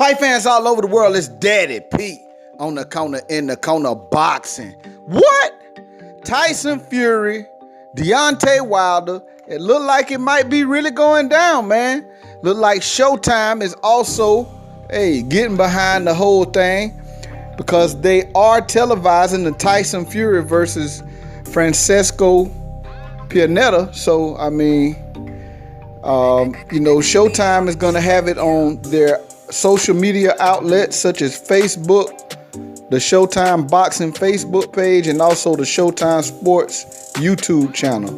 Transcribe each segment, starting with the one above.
Fight fans all over the world, it's Daddy Pete on the corner in the corner boxing. What? Tyson Fury, Deontay Wilder. It looked like it might be really going down, man. Look like Showtime is also, getting behind the whole thing because they are televising the Tyson Fury versus Francesco Pianetta. So, Showtime is going to have it on their social media outlets such as Facebook, the Showtime Boxing Facebook page, and also the Showtime Sports YouTube channel.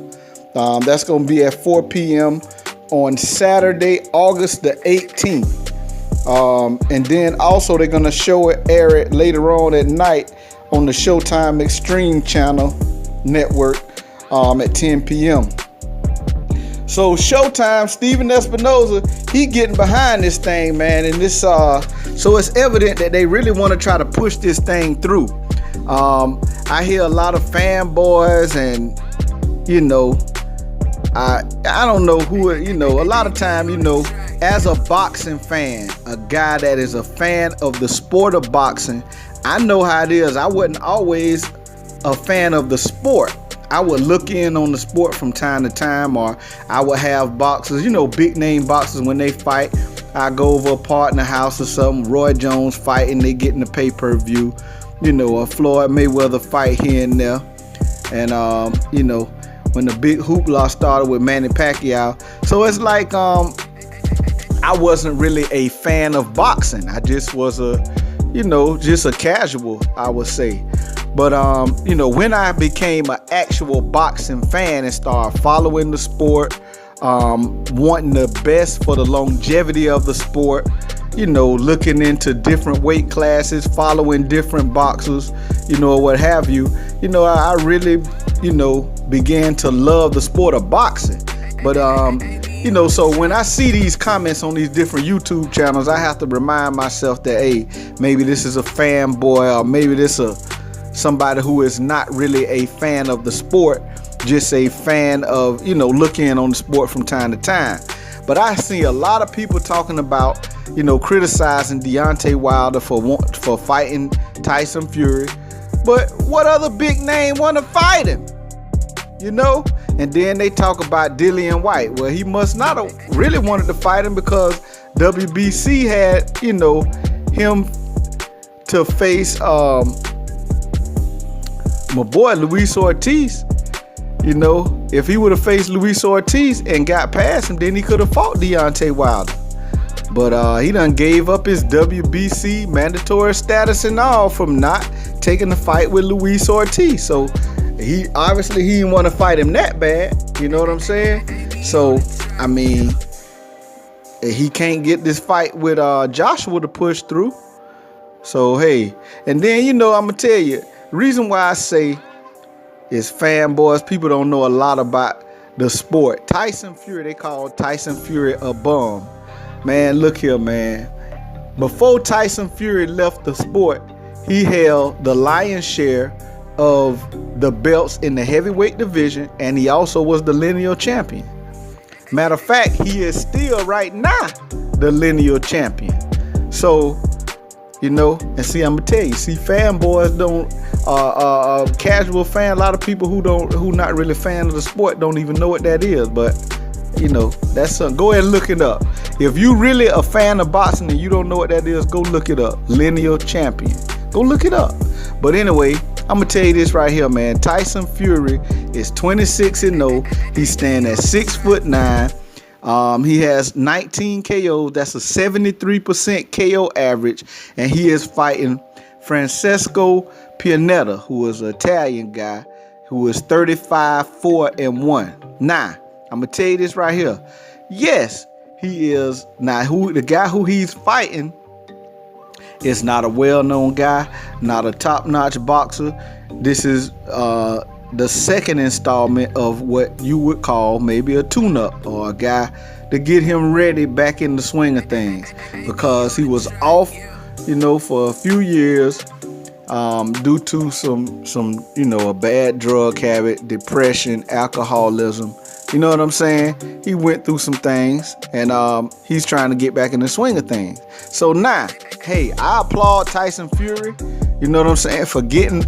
That's going to be at 4 p.m. on Saturday, August the 18th. And then also they're going to air it later on at night on the Showtime Extreme channel network at 10 p.m. So Showtime, Steven Espinoza, he getting behind this thing, man. And this, so it's evident that they really want to try to push this thing through. I hear a lot of fanboys and, I don't know who, a lot of time, as a boxing fan, a guy that is a fan of the sport of boxing, I know how it is. I wasn't always a fan of the sport. I would look in on the sport from time to time, or I would have boxers, big name boxers when they fight. I go over a partner house or something, Roy Jones fighting, they getting the pay-per-view, a Floyd Mayweather fight here and there. And, when the big hoopla started with Manny Pacquiao. So it's like, I wasn't really a fan of boxing. I just was just a casual, I would say. But, when I became an actual boxing fan and started following the sport, wanting the best for the longevity of the sport, looking into different weight classes, following different boxers, or what have you, I really, began to love the sport of boxing. But, so when I see these comments on these different YouTube channels, I have to remind myself that, hey, maybe this is a fanboy, or maybe this is somebody who is not really a fan of the sport, just a fan of, looking on the sport from time to time. But I see a lot of people talking about, criticizing Deontay Wilder for fighting Tyson Fury. But what other big name want to fight him? And then they talk about Dillian White. Well, he must not have really wanted to fight him because WBC had, him to face my boy Luis Ortiz. If he would have faced Luis Ortiz and got past him, then he could have fought Deontay Wilder. But he done gave up his WBC mandatory status and all from not taking the fight with Luis Ortiz. So he didn't want to fight him that bad. You know what I'm saying? So he can't get this fight with Joshua to push through. So hey, and then I'm gonna tell you, the reason why I say is fanboys, people don't know a lot about the sport. Tyson Fury, they call Tyson Fury a bum. Man, look here, man. Before Tyson Fury left the sport, he held the lion's share of the belts in the heavyweight division, and he also was the lineal champion. Matter of fact, he is still right now the lineal champion. So, and see, I'm gonna tell you, fanboys don't, casual fan, a lot of people who not really fan of the sport don't even know what that is. But that's something. Go ahead and look it up. If you really a fan of boxing and you don't know what that is, go look it up. Lineal champion. Go look it up. But anyway, I'm gonna tell you this right here, man. Tyson Fury is 26-0. He's standing at 6'9". He has 19 KOs. That's a 73% KO average, and he is fighting Francesco Pianetta, who is an Italian guy who is 35-4-1. Now, I'm gonna tell you this right here. Yes, he is. Now, the guy who he's fighting is not a well-known guy, not a top-notch boxer. This is the second installment of what you would call maybe a tune-up, or a guy to get him ready back in the swing of things, because he was off, for a few years due to some a bad drug habit, depression, alcoholism, You know what I'm saying? He went through some things, and he's trying to get back in the swing of things. So now, hey, I applaud Tyson Fury. You know what I'm saying, for getting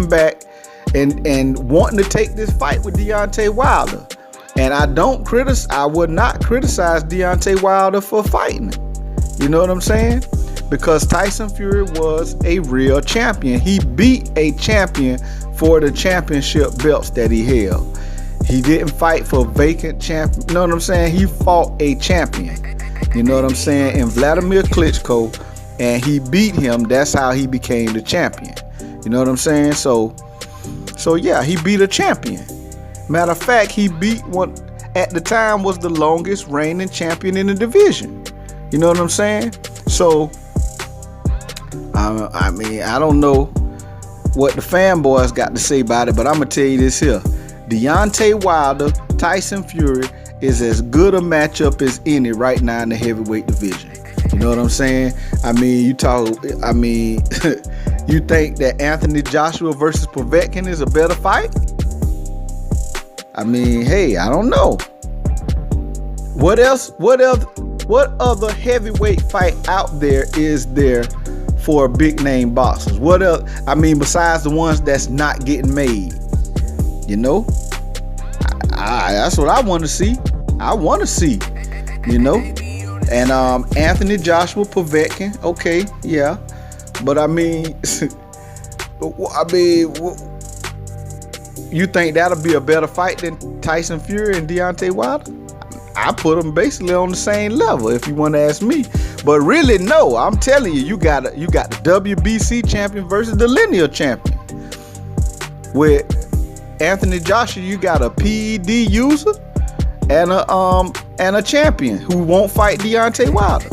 back and wanting to take this fight with Deontay Wilder. And I would not criticize Deontay Wilder for fighting. You know what I'm saying? Because Tyson Fury was a real champion. He beat a champion for the championship belts that he held. He didn't fight for vacant champion. You know what I'm saying? He fought a champion. You know what I'm saying? In Vladimir Klitschko, and he beat him. That's how he became the champion. You know what I'm saying? So yeah, he beat a champion. Matter of fact, he beat what at the time was the longest reigning champion in the division. You know what I'm saying? So, I mean, I don't know what the fanboys got to say about it, but I'm going to tell you this here. Deontay Wilder, Tyson Fury is as good a matchup as any right now in the heavyweight division. You know what I'm saying? I mean, you think that Anthony Joshua versus Povetkin is a better fight? I mean, hey, I don't know. What other heavyweight fight out there is there for big name boxers? What else? I mean, besides the ones that's not getting made, you know? That's what I want to see. I want to see, you know? And Anthony Joshua Povetkin, okay, yeah. But I mean, you think that'll be a better fight than Tyson Fury and Deontay Wilder? I put them basically on the same level, if you want to ask me. But really, no. I'm telling you, you got the WBC champion versus the lineal champion. With Anthony Joshua, you got a PED user and a champion who won't fight Deontay Wilder.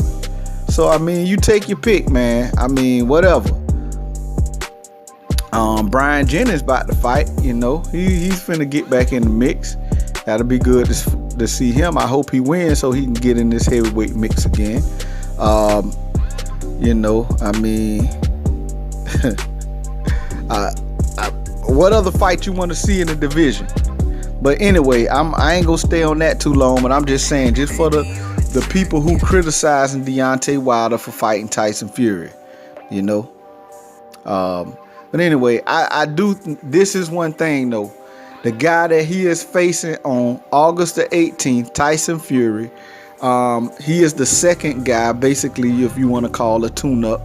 So I mean, you take your pick, man. I mean, whatever. Brian Jennings about to fight. You know, he's finna get back in the mix. That'll be good to see him. I hope he wins so he can get in this heavyweight mix again. You know, I mean, what other fight you want to see in the division? But anyway, I ain't gonna stay on that too long. But I'm just saying, just for the people who criticizing Deontay Wilder for fighting Tyson Fury, you know. But anyway, I do. This is one thing though. The guy that he is facing on August the 18th, Tyson Fury, he is the second guy, basically, if you want to call a tune-up.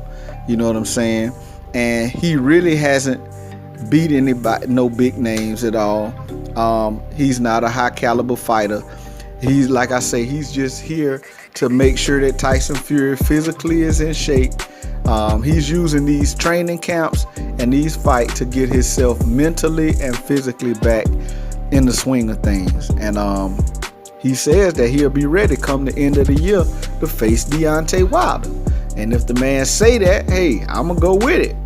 You know what I'm saying? And he really hasn't beat anybody, no big names at all. He's not a high caliber fighter. He's, like I say, he's just here to make sure that Tyson Fury physically is in shape. He's using these training camps and these fights to get himself mentally and physically back in the swing of things. And he says that he'll be ready come the end of the year to face Deontay Wilder. And if the man say that, hey, I'm gonna go with it.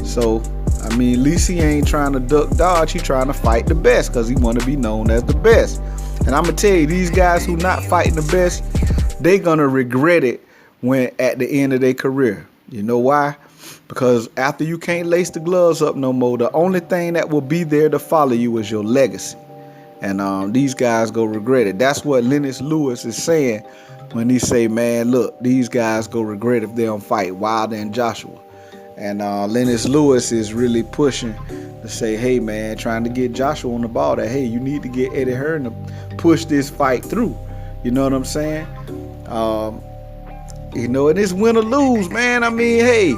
So, I mean, at least he ain't trying to duck dodge. He trying to fight the best because he want to be known as the best. And I'm gonna tell you, these guys who not fighting the best, they gonna regret it when at the end of their career. You know why? Because after you can't lace the gloves up no more, the only thing that will be there to follow you is your legacy. And these guys go regret it. That's what Lennox Lewis is saying when he say, man, look, these guys go regret if they don't fight Wilder and Joshua. And Lennox Lewis is really pushing to say, hey, man, trying to get Joshua on the ball that, hey, you need to get Eddie Hearn to push this fight through. You know what I'm saying? You know, and it's win or lose, man. I mean, hey,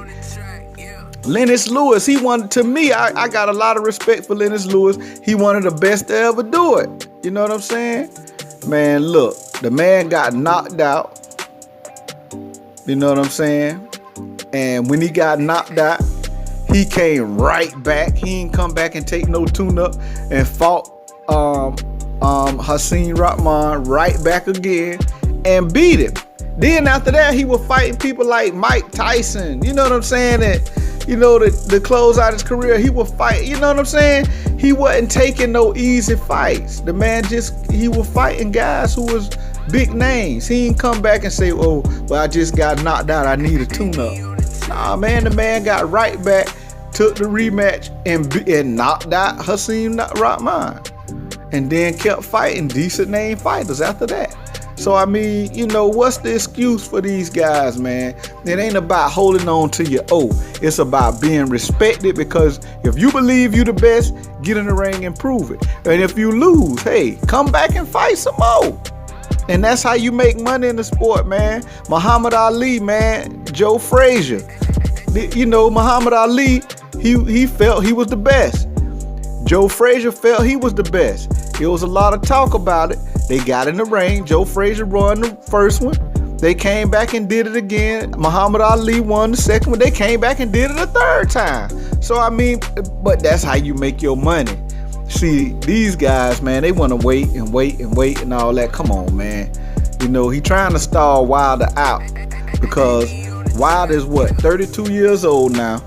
Lennox Lewis, he wanted, to me, I got a lot of respect for Lennox Lewis. He one of the best to ever do it. You know what I'm saying? Man, look, the man got knocked out. You know what I'm saying? And when he got knocked out, he came right back. He ain't come back and take no tune-up and fought Hasim Rahman right back again and beat him. Then after that, he was fighting people like Mike Tyson. You know what I'm saying? And, you know, to close out his career, he would fight. You know what I'm saying? He wasn't taking no easy fights. The man he was fighting guys who was big names. He didn't come back and say, oh, well, I just got knocked out. I need a tune-up. Nah, man, the man got right back, took the rematch, and knocked out Hasim Rahman. and then kept fighting decent name fighters after that. So, I mean, what's the excuse for these guys, man? It ain't about holding on to your O. It's about being respected, because if you believe you the best, get in the ring and prove it. And if you lose, hey, come back and fight some more. And that's how you make money in the sport, man. Muhammad Ali, man, Joe Frazier. Muhammad Ali, he felt he was the best. Joe Frazier felt he was the best. It was a lot of talk about it. They got in the ring. Joe Frazier won the first one. They came back and did it again. Muhammad Ali won the second one. They came back and did it a third time. So, I mean, but that's how you make your money. See, these guys, man, they want to wait and all that. Come on, man. He trying to stall Wilder out, because Wilder is 32 years old now.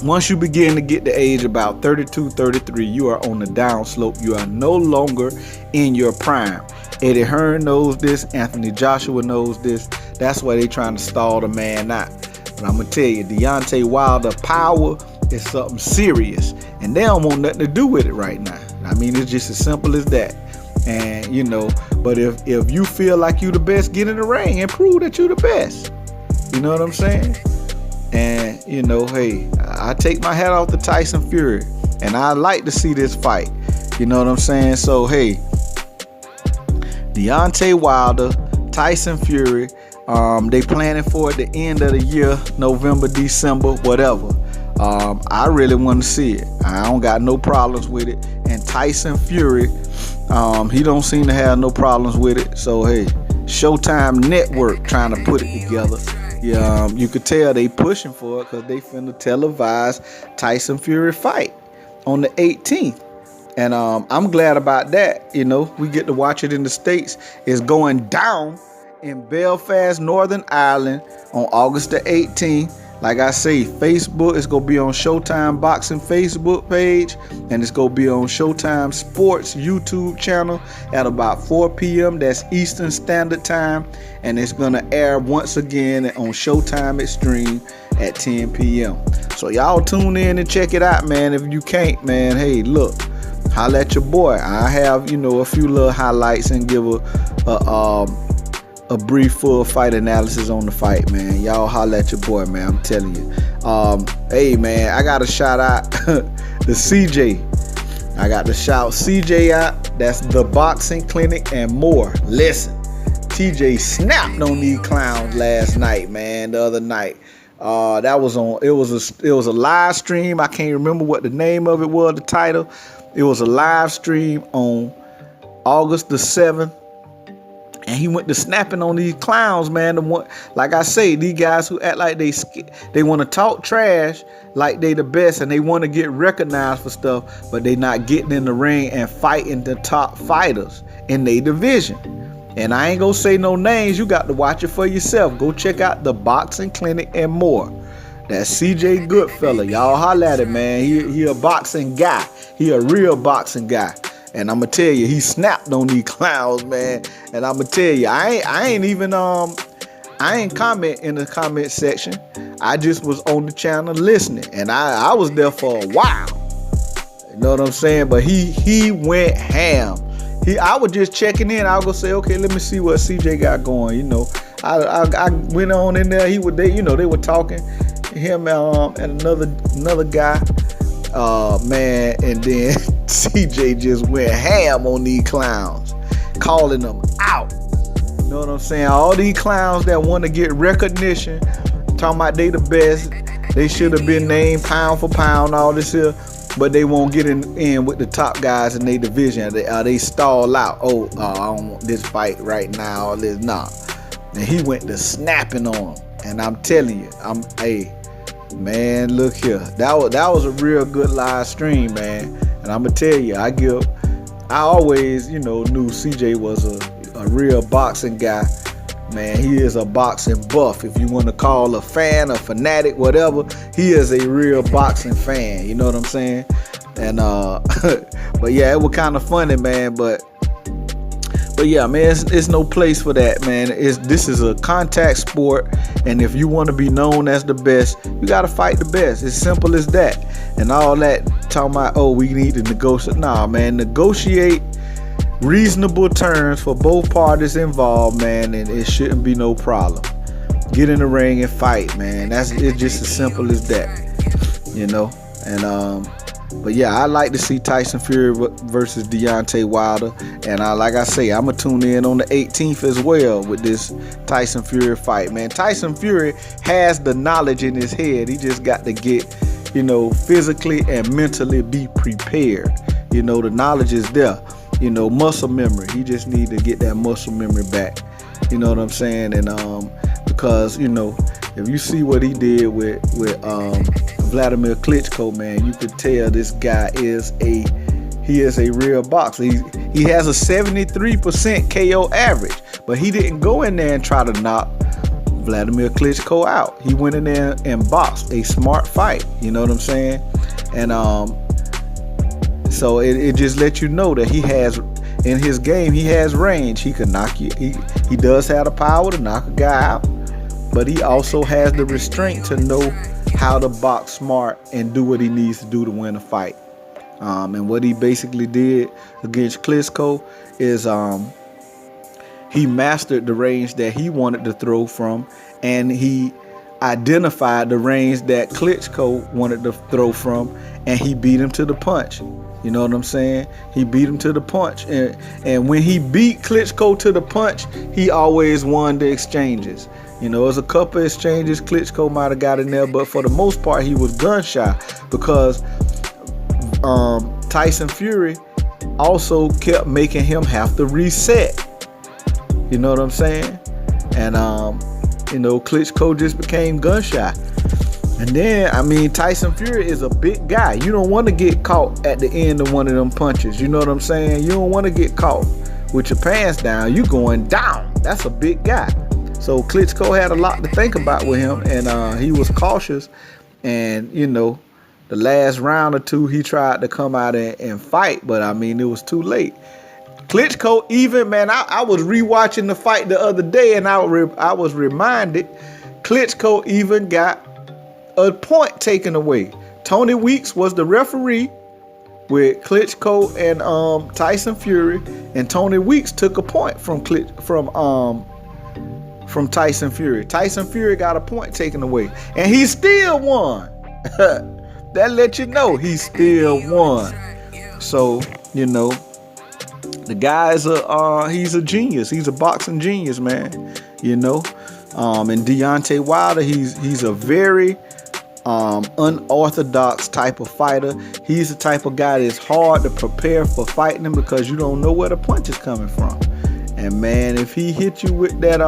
Once you begin to get the age about 32, 33, you are on the downslope. You are no longer in your prime. Eddie Hearn knows this. Anthony Joshua knows this. That's why they trying to stall the man out. But I'm going to tell you, Deontay Wilder power is something serious. And they don't want nothing to do with it right now. I mean, it's just as simple as that. And, but if you feel like you the best, get in the ring and prove that you the best. You know what I'm saying? And, hey, I take my hat off to Tyson Fury, and I like to see this fight. You know what I'm saying? So, hey, Deontay Wilder, Tyson Fury, they planning for it the end of the year, November, December, whatever. I really want to see it. I don't got no problems with it. And Tyson Fury, he don't seem to have no problems with it. So, hey, Showtime Network trying to put it together. Yeah, you could tell they pushing for it, because they finna televise Tyson Fury fight on the 18th. And I'm glad about that. We get to watch it in the States. It's going down in Belfast, Northern Ireland on August the 18th. Like I say, Facebook, it's going to be on Showtime Boxing Facebook page, and it's going to be on Showtime Sports YouTube channel at about 4 p.m. That's Eastern Standard Time, and it's going to air once again on Showtime Extreme at 10 p.m. So y'all tune in and check it out, man. If you can't, man, hey, look, holla at your boy. I have, a few little highlights and give a brief full fight analysis on the fight, man. Y'all holla at your boy, man. I'm telling you. Hey, man, I got to shout out the CJ. I got to shout CJ out. That's the Boxing Clinic and more. Listen, TJ snapped on these clowns last night, man. The other night. That was on. It was a live stream. I can't remember what the name of it was. The title. It was a live stream on August the 7th. And he went to snapping on these clowns, man. Like I say, these guys who act like they want to talk trash like they the best, and they want to get recognized for stuff, but they not getting in the ring and fighting the top fighters in their division. And I ain't gonna say no names. You got to watch it for yourself. Go check out the Boxing Clinic and more. That's CJ Goodfella. Y'all holla at it, man. He a boxing guy. He a real boxing guy. And I'm gonna tell you, he snapped on these clowns, man. And I'm gonna tell you, I ain't comment in the comment section. I just was on the channel listening, and I was there for a while. You know what I'm saying? But he went ham. I was just checking in. I was gonna say, okay, let me see what CJ got going. I went on in there. They were talking, him and another guy. Man, and then CJ just went ham on these clowns, calling them out. You know what I'm saying? All these clowns that want to get recognition, talking about they the best, they should have been named pound for pound, all this here, but they won't get in with the top guys in their division. They stall out. I don't want this fight right now. All this, nah. And he went to snapping on him. And I'm telling you, man, look here. That was a real good live stream, man. And I'm gonna tell you, I always, knew CJ was a real boxing guy. Man, he is a boxing buff. If you want to call a fan, a fanatic, whatever, he is a real boxing fan. You know what I'm saying? And but yeah, it was kind of funny, man. But But yeah, man, it's no place for that, man. This is a contact sport, and if you want to be known as the best, you got to fight the best. It's simple as that. And all that talking about, oh, we need to negotiate. Nah, man, negotiate reasonable terms for both parties involved, man, and it shouldn't be no problem. Get in the ring and fight, man. It's just as simple as that, you know. And but yeah, I like to see Tyson Fury versus Deontay Wilder, and like I say, I'm gonna tune in on the 18th as well with this Tyson Fury fight, man. Tyson Fury has the knowledge in his head. He just got to get, you know, physically and mentally be prepared. You know, the knowledge is there. You know, muscle memory. He just need to get that muscle memory back. You know what I'm saying? And because, you know, if you see what he did with Vladimir Klitschko, man, you could tell this guy is a real boxer. He has a 73% KO average, but he didn't go in there and try to knock Vladimir Klitschko out. He went in there and boxed a smart fight. You know what I'm saying? And so it just lets you know that he has, in his game, he has range. He can knock you. He does have the power to knock a guy out, but he also has the restraint to know how to box smart and do what he needs to do to win a fight. And what he basically did against Klitschko is he mastered the range that he wanted to throw from, and he identified the range that Klitschko wanted to throw from, and he beat him to the punch. You know what I'm saying? He beat him to the punch. And when he beat Klitschko to the punch, he always won the exchanges. You know, there's a couple of exchanges Klitschko might have got in there, but for the most part, he was gun shy because Tyson Fury also kept making him have to reset. You know what I'm saying? And, you know, Klitschko just became gun shy. And then, I mean, Tyson Fury is a big guy. You don't want to get caught at the end of one of them punches. You know what I'm saying? You don't want to get caught with your pants down. You going down. That's a big guy. So Klitschko had a lot to think about with him, and he was cautious. And, you know, the last round or two, he tried to come out and fight, but, I mean, it was too late. Klitschko even, man, I was rewatching the fight the other day, and I was reminded Klitschko even got a point taken away. Tony Weeks was the referee with Klitschko and Tyson Fury, and Tony Weeks took a point from Tyson Fury. Tyson Fury got a point taken away, and he still won. That let you know he still won. So, you know, the guy's he's a genius. He's a boxing genius, man. You know, and Deontay Wilder, he's a very unorthodox type of fighter. He's the type of guy that's hard to prepare for fighting him because you don't know where the punch is coming from. And man, if he hit you with that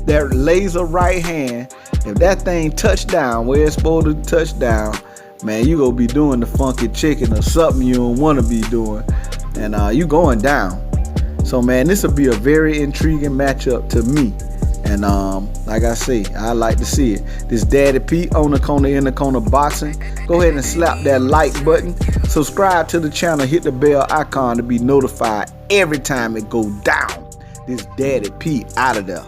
that laser right hand, if that thing touch down where it's supposed to touch down, man, you gonna be doing the funky chicken or something you don't want to be doing, and you going down. So man, this will be a very intriguing matchup to me. And like I say, I like to see it. This Daddy Pete on the corner, in the corner boxing. Go ahead and slap that like button. Subscribe to the channel. Hit the bell icon to be notified every time it go down. This Daddy Pete out of there.